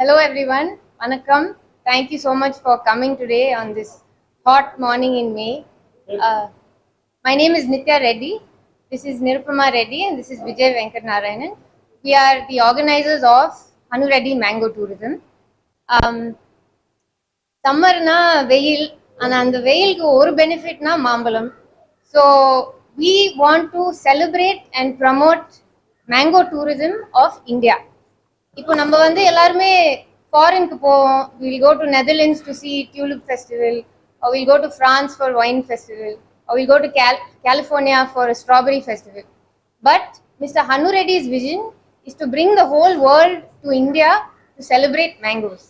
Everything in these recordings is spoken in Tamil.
Hello everyone, Vanakkam. Thank you so much for coming today on this hot morning in May. My name is Nitya Reddy. This is Nirupama Reddy and this is Vijay Venkat Narayanan. We are the organizers of Hanu Reddy Mango Tourism. Summerna veil and அந்த வெயிலுக்கு ஒரு பெனிஃபிட்னா மாம்பழம். So we want to celebrate and promote mango tourism of India. இப்போ நம்ம வந்து எல்லாருமே ஃபாரினுக்கு போவோம். We'll go to Netherlands to see tulip festival, or we'll go to France for wine festival, or we'll go to California for a strawberry festival. But Mr. Hanu Reddy's vision is to bring the whole world to India to celebrate mangoes.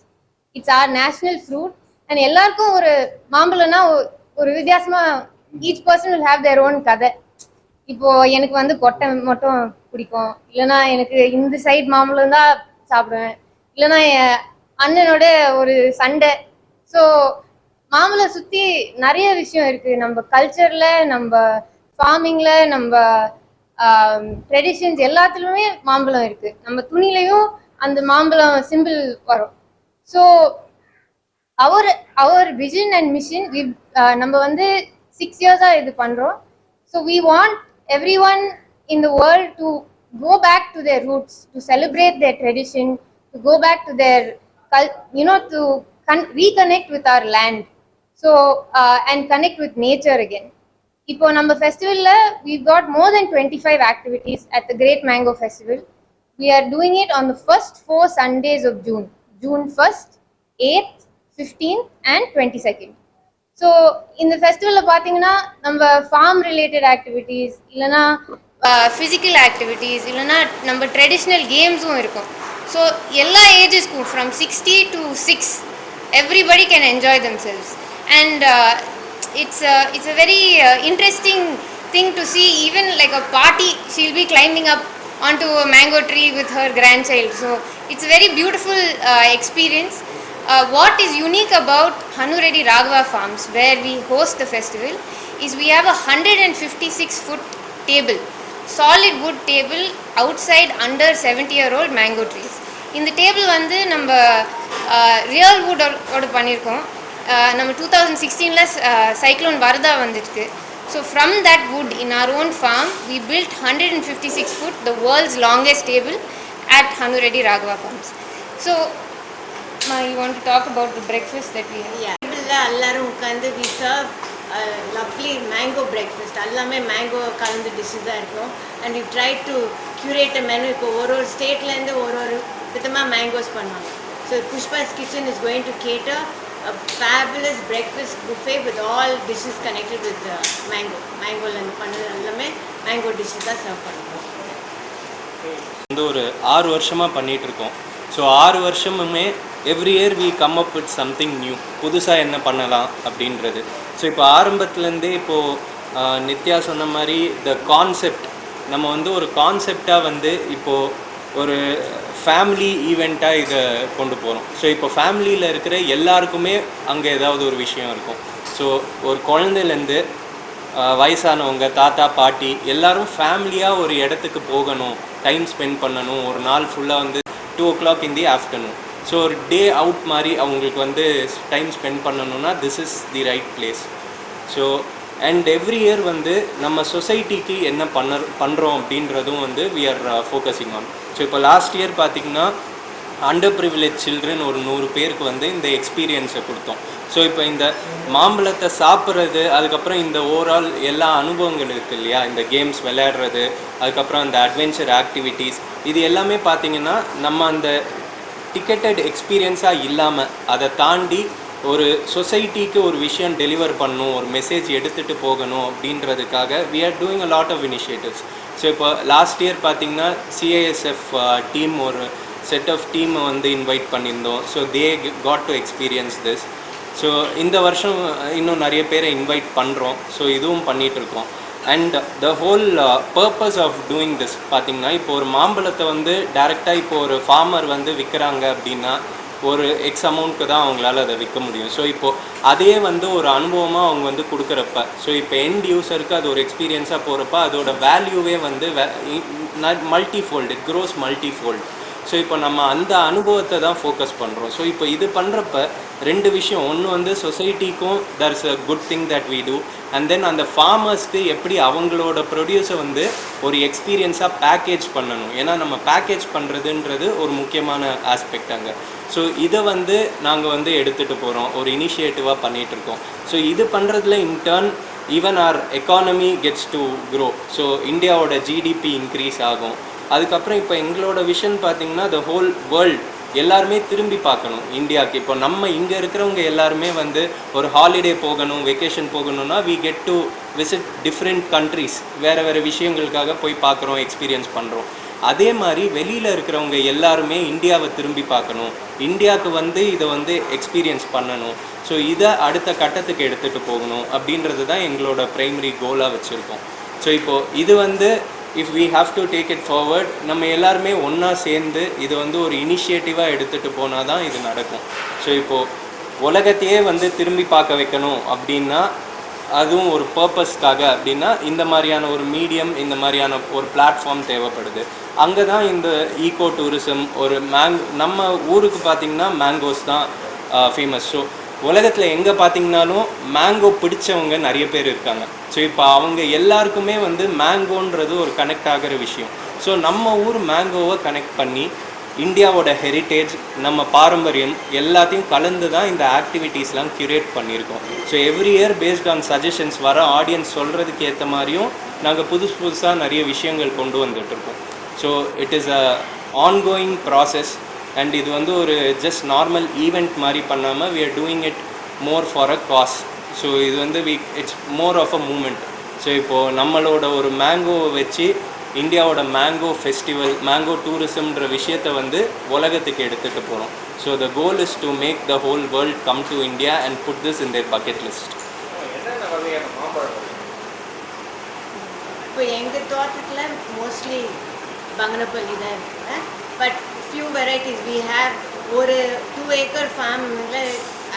It's our national fruit and எல்லாருக்கும் ஒரு மாம்பழம்னா ஒரு வித்தியாசமா each person will have their own கதை. இப்போ எனக்கு வந்து கொட்டை மட்டும் பிடிக்கும், இல்லைன்னா எனக்கு இந்த சைட் மாம்பழம் தான் சாப்பிடுவேன், இல்லைன்னா என் அண்ணனோட ஒரு சண்டை. ஸோ மாம்பழம் சுற்றி நிறைய விஷயம் இருக்குது. நம்ம கல்ச்சரில், நம்ம ஃபார்மிங்கில், நம்ம ட்ரெடிஷன்ஸ் எல்லாத்துலேயுமே மாம்பழம் இருக்குது. நம்ம துணிலையும் அந்த மாம்பழம் சிம்பிள் வரும். So our vision and mission, நம்ம வந்து 6 years-ஆக இது பண்ணுறோம். So we want everyone in the world to go back to their roots, to celebrate their tradition, to go back to their, to reconnect with our land. So and connect with nature again. இப்போ நம்ம ஃபெஸ்டிவல்ல we've got more than 25 activities at the Great Mango Festival. We are doing it on the first 4 Sundays of June, June 1st, 8th, 15th and 22nd. So இந்த ஃபெஸ்டிவலில் பார்த்தீங்கன்னா நம்ம ஃபார்ம் ரிலேட்டட் ஆக்டிவிட்டீஸ், இல்லைனா ஃபிசிக்கல் ஆக்டிவிட்டீஸ், இல்லைனா நம்ம ட்ரெடிஷ்னல் கேம்ஸும் இருக்கும். ஸோ எல்லா ஏஜஸ்க்கும் from 60 to 6 everybody can enjoy themselves. And it's a very interesting thing to see. Even like a party, she'll be climbing up onto a mango tree with her grandchild. So it's a very beautiful experience. What is unique about Hanu Reddy Raghava Farms, where we host the festival, is we have a 156-foot table, solid wood table outside under 70-year-old mango trees. இந்த டேபிள் வந்து நம்ம ரியல் வுட்டோட பண்ணியிருக்கோம். நம்ம 2016 சைக்ளோன் வரதா வந்துருக்கு. So from that would in our own farm we built 156 foot, the world's longest table at Hanu Reddy Raghava Farms. So you want to talk about the breakfast that we have? Yeah, எல்லாரும் உட்காந்து we serve lovely mango breakfast. எல்லாமே மேங்கோ கலந்து டிஷ்ஷஸாக இருக்கும். and we try to curate a menu. இப்போ ஒரு ஸ்டேட்லேருந்து ஒரு விதமாக மேங்கோஸ் பண்ணுவாங்க. So Pushpa's Kitchen is going to cater a fabulous breakfast buffet with all dishes connected with mango. மேங்கோலேருந்து பண்ணுறது எல்லாமே மேங்கோ டிஷ்ஷஸ் தான் சர்வ் பண்ணுவோம். வந்து ஒரு 6 வருஷமாக பண்ணிகிட்ருக்கோம். ஸோ 6 வருஷமுமே every year we come up with something new, புதுசாக என்ன பண்ணலாம் அப்படின்றது. ஸோ இப்போ ஆரம்பத்துலேருந்தே இப்போது நித்யா சொன்ன மாதிரி த கான்செப்ட், நம்ம வந்து ஒரு கான்செப்டாக வந்து இப்போது ஒரு ஃபேமிலி ஈவெண்ட்டாக இதை கொண்டு போகிறோம். ஸோ இப்போ ஃபேமிலியில் இருக்கிற எல்லாருக்குமே அங்கே ஏதாவது ஒரு விஷயம் இருக்கும். ஸோ ஒரு குழந்தைலேருந்து வயசானவங்க, தாத்தா பாட்டி எல்லாரும் ஃபேமிலியாக ஒரு இடத்துக்கு போகணும், டைம் ஸ்பெண்ட் பண்ணணும், ஒரு நாள் ஃபுல்லாக வந்து 2 o'clock in the afternoon. So ஒரு டே அவுட் மாதிரி அவங்களுக்கு வந்து டைம் ஸ்பெண்ட் பண்ணணுன்னா this is the right place. So and every year வந்து நம்ம சொசைட்டிக்கு என்ன பண்ணுறோம் அப்படின்றதும் வந்து we are focusing on. So இப்போ லாஸ்ட் இயர் பார்த்திங்கன்னா அண்டர் ப்ரிவிலேஜ் சில்ட்ரன் ஒரு 100 பேருக்கு வந்து இந்த எக்ஸ்பீரியன்ஸை கொடுத்தோம். ஸோ இப்போ இந்த மாம்பழத்தை சாப்பிட்றது, அதுக்கப்புறம் இந்த ஓவரால் எல்லா அனுபவங்கள் இருக்குது இல்லையா, இந்த கேம்ஸ் விளையாடுறது, அதுக்கப்புறம் அந்த அட்வென்ச்சர் ஆக்டிவிட்டீஸ், இது எல்லாமே பார்த்திங்கன்னா நம்ம அந்த டிக்கெட்டட் எக்ஸ்பீரியன்ஸாக இல்லாமல் அதை தாண்டி ஒரு சொசைட்டிக்கு ஒரு விஷயம் டெலிவர் பண்ணணும், ஒரு மெசேஜ் எடுத்துகிட்டு போகணும் அப்படின்றதுக்காக we are doing a lot of initiatives. So இப்போ லாஸ்ட் இயர் பார்த்திங்கன்னா சிஐஎஸ்எஃப் டீம் ஒரு செட் ஆஃப் டீமை வந்து இன்வைட் பண்ணியிருந்தோம். So they got to experience this. So இந்த வருஷம் இன்னும் நிறைய பேரை இன்வைட் பண்ணுறோம். ஸோ இதுவும் பண்ணிகிட்ருக்கோம். And the whole purpose of doing this பார்த்திங்கன்னா, இப்போ ஒரு மாம்பழத்தை வந்து டைரெக்டாக இப்போ ஒரு ஃபார்மர் வந்து விற்கிறாங்க அப்படின்னா ஒரு எக்ஸ் அமௌண்ட்க்கு தான் அவங்களால அதை விற்க முடியும். ஸோ இப்போது அதே வந்து ஒரு அனுபவமாக அவங்க வந்து கொடுக்குறப்ப, ஸோ இப்போ எண்ட் யூஸருக்கு அது ஒரு எக்ஸ்பீரியன்ஸாக போகிறப்ப அதோட வேல்யூவே வந்து மல்டிஃபோல்டு, இட் க்ரோஸ் மல்டிஃபோல்டு. ஸோ இப்போ நம்ம அந்த அனுபவத்தை தான் ஃபோக்கஸ் பண்ணுறோம். ஸோ இப்போ இது பண்ணுறப்ப ரெண்டு விஷயம், ஒன்று வந்து சொசைட்டிக்கும் that's a good thing that we do, and then அந்த ஃபார்மர்ஸ்க்கு எப்படி அவங்களோட ப்ரொடியூஸை வந்து ஒரு எக்ஸ்பீரியன்ஸாக பேக்கேஜ் பண்ணணும். ஏன்னா நம்ம பேக்கேஜ் பண்ணுறதுன்றது ஒரு முக்கியமான ஆஸ்பெக்ட் அங்கே. ஸோ இதை வந்து நாங்கள் வந்து எடுத்துகிட்டு போகிறோம், ஒரு இனிஷியேட்டிவாக பண்ணிகிட்ருக்கோம். ஸோ இது பண்ணுறதுல in turn even our economy gets to grow. So இந்தியாவோட ஜிடிபி இன்க்ரீஸ் ஆகும். அதுக்கப்புறம் இப்போ எங்களோட விஷன் பார்த்திங்கன்னா த ஹோல் வேர்ல்ட் எல்லாருமே திரும்பி பார்க்கணும் இந்தியாவுக்கு. இப்போ நம்ம இங்கே இருக்கிறவங்க எல்லாருமே வந்து ஒரு ஹாலிடே போகணும், வெக்கேஷன் போகணுன்னா we get to visit different countries, வேறு விஷயங்களுக்காக போய் பார்க்குறோம், எக்ஸ்பீரியன்ஸ் பண்ணுறோம். அதே மாதிரி வெளியில் இருக்கிறவங்க எல்லாருமே இந்தியாவை திரும்பி பார்க்கணும், இந்தியாவுக்கு வந்து இதை வந்து எக்ஸ்பீரியன்ஸ் பண்ணணும். ஸோ இதை அடுத்த கட்டத்துக்கு எடுத்துகிட்டு போகணும் அப்படின்றது தான் எங்களோட ப்ரைமரி கோலாக வச்சுருக்கோம். ஸோ இப்போது இது வந்து if we have to take it forward, நம்ம எல்லாருமே ஒன்றா சேர்ந்து இது வந்து ஒரு இனிஷியேட்டிவாக எடுத்துகிட்டு போனால் தான் இது நடக்கும். ஸோ இப்போது உலகத்தையே வந்து திரும்பி பார்க்க வைக்கணும் அப்படின்னா, அதுவும் ஒரு பர்பஸ்க்காக அப்படின்னா இந்த மாதிரியான ஒரு மீடியம், இந்த மாதிரியான ஒரு பிளாட்ஃபார்ம் தேவைப்படுது. அங்கே தான் இந்த ஈகோ டூரிசம், ஒரு நம்ம ஊருக்கு பார்த்திங்கன்னா மேங்கோஸ் தான் ஃபேமஸ். ஸோ உலகத்தில் எங்கே பார்த்திங்கனாலும் மேங்கோ பிடிச்சவங்க நிறைய பேர் இருக்காங்க. ஸோ இப்போ அவங்க எல்லாருக்குமே வந்து மேங்கோன்றது ஒரு கனெக்ட் ஆகிற விஷயம். ஸோ நம்ம ஊர் மேங்கோவை கனெக்ட் பண்ணி இந்தியாவோட ஹெரிட்டேஜ், நம்ம பாரம்பரியம் எல்லாத்தையும் கலந்து தான் இந்த ஆக்டிவிட்டீஸ்லாம் க்யூரேட் பண்ணியிருக்கோம். So every year based on suggestions வர ஆடியன்ஸ் சொல்கிறதுக்கு ஏற்ற மாதிரியும் நாங்கள் புதுசாக நிறைய விஷயங்கள் கொண்டு வந்துட்டுருக்கோம். So it is a ongoing process. And இது வந்து ஒரு ஜஸ்ட் நார்மல் ஈவெண்ட் மாதிரி பண்ணாமல் we are doing it more for a cause. So இது வந்து it's more of a moment. So இப்போது நம்மளோட ஒரு மேங்கோவை வச்சு இந்தியாவோட மேங்கோ ஃபெஸ்டிவல், மேங்கோ டூரிசம்ன்ற விஷயத்தை வந்து உலகத்துக்கு எடுத்துகிட்டு போகிறோம். So the goal is to make the whole world come to India and put this in their bucket list. இப்போ எங்கள் தோட்டத்தில் மோஸ்ட்லி பங்கனப்பள்ளி தான் இருக்குங்க. But few varieties we have. ஒரு 2 acre farm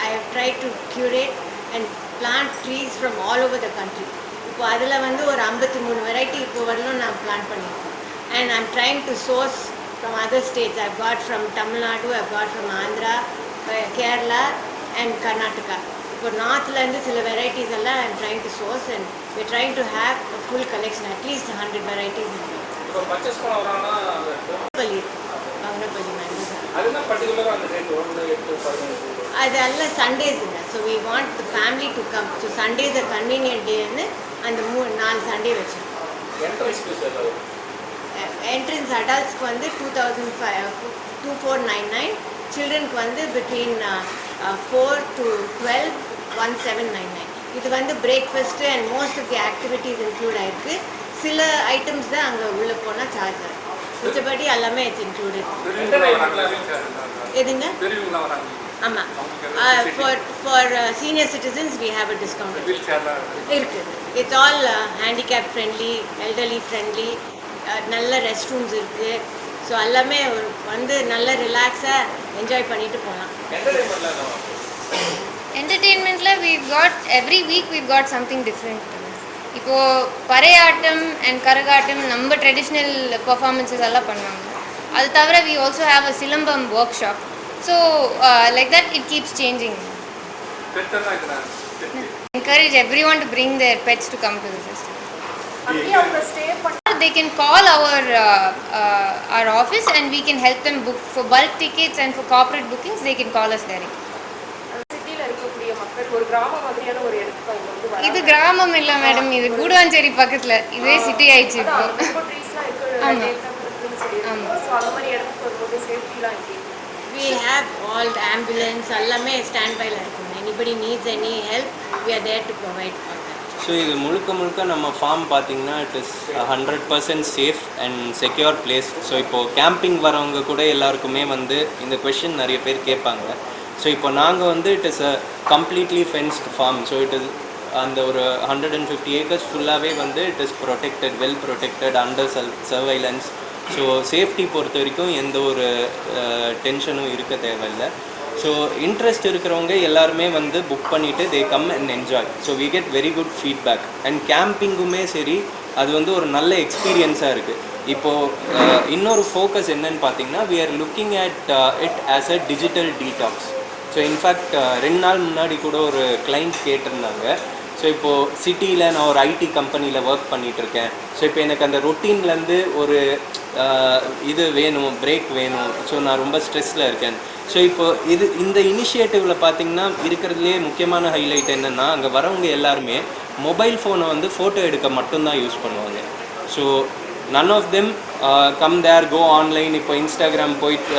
I have tried to curate and plant trees from all over the country. இப்போ அதில் வந்து ஒரு 53 வெரைட்டி இப்போ வரலும் நான் பிளான்ட் பண்ணியிருக்கேன். and I'm trying to source from other states. I've got from Tamil Nadu, I've got from Andhra, Kerala and Karnataka. இப்போ நார்த்லேருந்து சில வெரைட்டிஸ் எல்லாம் I'm trying to source and we're trying to have a full collection, at least 100 varieties. இப்போ பர்ச்சேஸ் பண்ண வராங்கன்னா பங்கனப்பள்ளி மேங்கோஸ் அதெல்லாம் சண்டேஸுங்க. So we want the family to come. So Sundays a convenient டேன்னு அந்த 4 சண்டே வச்சுருக்கோம். என்ட்ரன்ஸ் அடல்ட்ஸ்க்கு வந்து 2499, சில்ட்ரனுக்கு வந்து பிட்வீன் 4 to 12 1799. இது வந்து breakfast and most of the activities include ஆகிருக்கு. சில ஐட்டம்ஸ் தான் அங்கே உள்ளே போனால் சார்ஜ் ஆகும். மிச்சபடி எல்லாமே இட்ஸ் இன்க்ளூடட். எதுங்க? ஆமாம், for senior citizens we have a discount இருக்குது. It's all handicap friendly, elderly friendly, நல்ல ரெஸ்ட் ரூம்ஸ் இருக்குது. ஸோ எல்லாமே வந்து நல்ல ரிலாக்ஸாக என்ஜாய் பண்ணிட்டு போகலாம். என்டர்டெயின்மெண்ட்டில் we've got every week we've got something different. இப்போது பறையாட்டம் அண்ட் கரகாட்டம் நம்ம ட்ரெடிஷ்னல் பர்ஃபார்மன்ஸஸ் எல்லாம் பண்ணுவாங்க. அது தவிர we also have a silambam work shop. So like that it keeps changing. Encourage everyone to bring their pets to come to the festival. They can call our office and we can help them book for bulk tickets and for corporate bookings. They can call us directly. இது கிராமம் இல்லை மேடம், இது கூடுவாஞ்சேரி பக்கத்தில். இதே சிட்டி ஆயிடுச்சு இப்போ. ஆமாம் ஆமாம். We have all the ambulance எல்லாமே ஸ்டாண்ட் பைல இருக்கும். anybody needs any help we are there to provide for that. So இது முழுக்க நம்ம ஃபார்ம் பார்த்திங்கன்னா it is 100% safe and secure place. So இப்போது கேம்பிங் வரவங்க கூட எல்லாருக்குமே வந்து இந்த கொஷின் நிறைய பேர் கேட்பாங்க. ஸோ இப்போ நாங்கள் வந்து it is a completely fenced farm. So it is அந்த ஒரு 150 acres ஃபுல்லாகவே வந்து it is protected, well protected, under surveillance. So safety பொறுத்த வரைக்கும் எந்த ஒரு டென்ஷனும் இருக்க தேவையில்லை. ஸோ இன்ட்ரெஸ்ட் இருக்கிறவங்க எல்லாருமே வந்து புக் பண்ணிவிட்டு they come and enjoy. So we get very good feedback. And கேம்பிங்குமே சரி, அது வந்து ஒரு நல்ல எக்ஸ்பீரியன்ஸாக இருக்குது. இப்போது இன்னொரு ஃபோக்கஸ் என்னன்னு பார்த்தீங்கன்னா we are looking at it as a digital detox. So in fact 2 நாள் முன்னாடி கூட ஒரு கிளைண்ட் கேட்டிருந்தாங்க. ஸோ இப்போது சிட்டியில் நான் ஒரு ஐடி கம்பெனியில் ஒர்க் பண்ணிகிட்ருக்கேன். ஸோ இப்போ எனக்கு அந்த ரொட்டீன்லேருந்து ஒரு இது வேணும், பிரேக் வேணும். ஸோ நான் ரொம்ப ஸ்ட்ரெஸ்ஸில் இருக்கேன். ஸோ இப்போ இந்த இனிஷியேட்டிவில் பார்த்தீங்கன்னா இருக்கிறதுலே முக்கியமான ஹைலைட் என்னென்னா, அங்கே வரவங்க எல்லாருமே மொபைல் ஃபோனை வந்து ஃபோட்டோ எடுக்க மட்டும்தான் யூஸ் பண்ணுவாங்க. So none of them come there, go online. இப்போ இன்ஸ்டாகிராம் போயிட்டு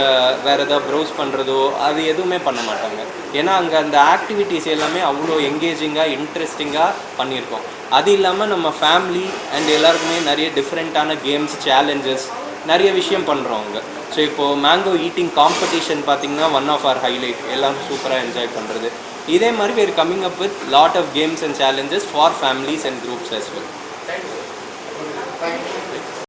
வேறு எதாவது ப்ரௌஸ் பண்ணுறதோ அது எதுவுமே பண்ண மாட்டாங்க. ஏன்னா அங்கே அந்த ஆக்டிவிட்டீஸ் எல்லாமே அவ்வளோ எங்கேஜிங்காக இன்ட்ரெஸ்டிங்காக பண்ணியிருக்கோம். அது இல்லாமல் நம்ம ஃபேமிலி அண்ட் எல்லாருக்குமே நிறைய டிஃப்ரெண்ட்டான கேம்ஸ், சேலஞ்சஸ் நிறைய விஷயம் பண்ணுறோம் அங்கே. ஸோ இப்போது மேங்கோ ஈட்டிங் காம்படிஷன் பார்த்திங்கன்னா ஒன் ஆஃப் ஆர் ஹைலைட். எல்லாம் சூப்பராக என்ஜாய் பண்ணுறது. இதே மாதிரி we are coming up with lot of games and challenges for families and groups as well.